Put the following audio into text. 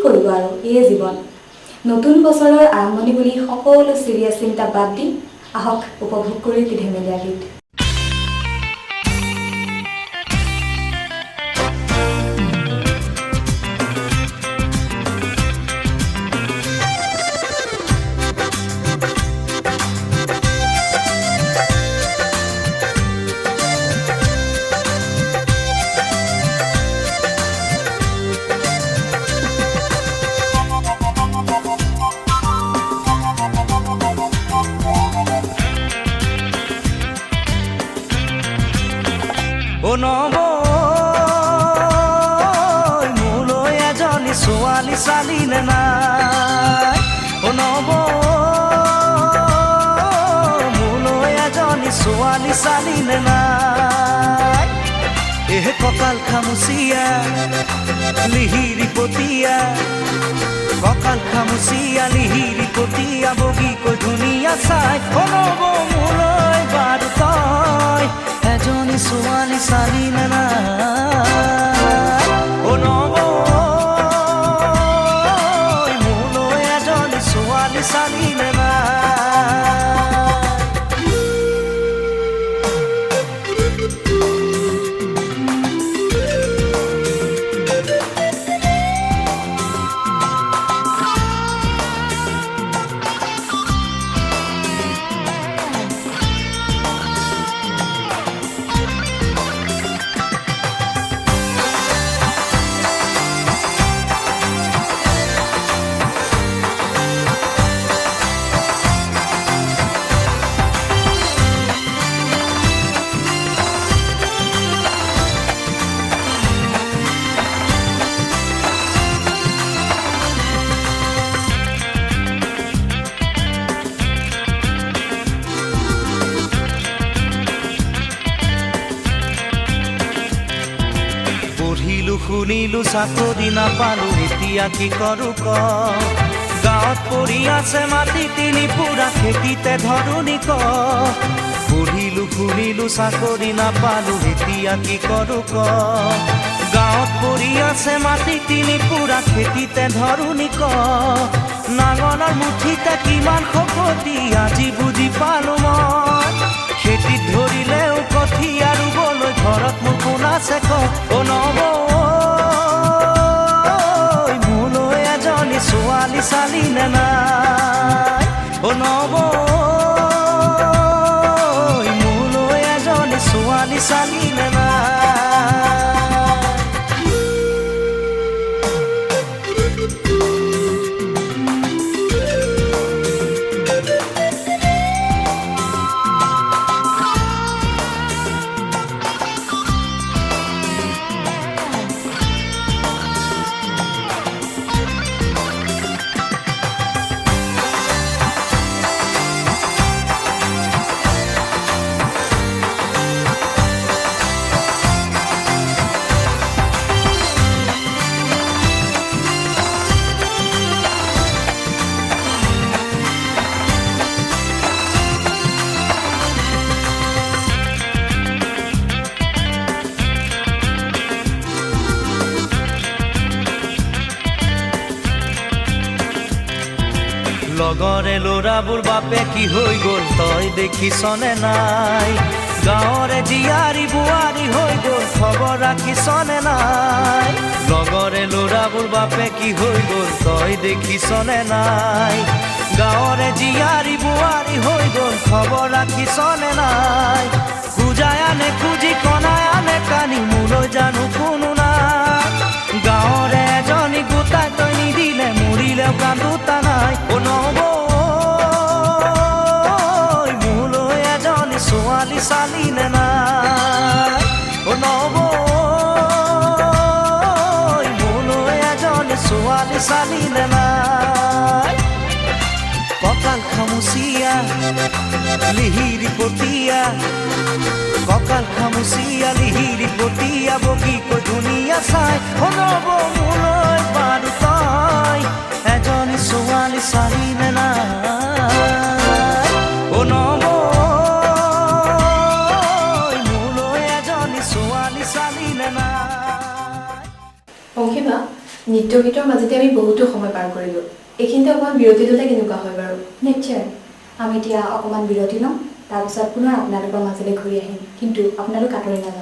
কৰিব আৰু এই জীৱন নতুন বছৰৰ আৰম্ভণি বুলি সকলো চিৰিয়াছ চিন্তা বাদ দি আহক উপভোগ কৰি ধেমেলীয়া গীত চালিনে নাই নব মোলৈ এজনী ছোৱালী চালিনে নাই এহ কঁকাল খামুচিয়া লিহিৰি পতিয়া কঁকাল খামুচিয়া লিহিৰি পতিয়া বগীকৈ ধুনীয়া চাই নব মোলৈ বাৰু তই এজনী ছোৱালী চালিনে নাই নব চালিনে না শুনিলো চাকৰি নাপালো এতিয়া কি কৰো ক গাঁৱত পৰি আছে মাটি তিনি পুৰা খেতিতে ধৰণি ক পঢ়িলো শুনিলো চাকৰি নাপালো এতিয়া কি কৰো ক গাঁৱত পৰি আছে মাটি তিনি পুৰা খেতিতে ধৰণি ক নাঙলৰ মুঠিতে কিমান শকতি আজি বুজি পালো মই খেতিত ধৰিলেও কঠীয়া ৰুবলৈ ঘৰত মোৰ কোন আছে ক নব ছোৱালী চালিনে নাই নব মোলৈ এজনী ছোৱালী চালিনে নাই লগৰে ল'ৰাবোৰ বাপে কি হৈ গ'ল তই দেখিছনে নাই গাঁৱৰে জীয়াৰী বোৱাৰী হৈ গ'ল খবৰ ৰাখিছনে নাই লগৰে ল'ৰাবোৰ বাপে কি হৈ গ'ল তই দেখিছনে নাই গাঁৱৰে জীয়াৰী বোৱাৰী হৈ গ'ল খবৰ ৰাখিছনে নাই খুজাই আনে খুজি কণাই আনে কানি মোলৈ জানো কোনো নাই গাঁৱৰে এজনী গোটাই তই নিদিলে মৰিলেও কান্দোতা নাই নব মোলৈ এজনী ছোৱালী চালিনে নাই নব মোলৈ এজনী ছোৱালী চালিনে নাই কঁকাল খামুচিয়া লিহিৰি পতিয়া কঁকাল খামুচিয়া লিহিৰি পতিয়া বগীকৈ ধুনীয়া চাই নব মোলৈ বাৰু তই এজনী ছোৱালী চালিনে নাই নব মোলৈ এজনী ছোৱালী চালিনে নাই অংকিমা নৃত্য গীতৰ মাজতে আমি বহুতো সময় পাৰ কৰিলোঁ এইখিনিতে অকণমান বিৰতি ল'লে কেনেকুৱা হয় বাৰু নিশ্চয় আমি এতিয়া অকণমান বিৰতি লওঁ তাৰপিছত পুনৰ আপোনালোকৰ মাজলৈ ঘূৰি আহিম কিন্তু আপোনালোক আঁতৰি নাযাব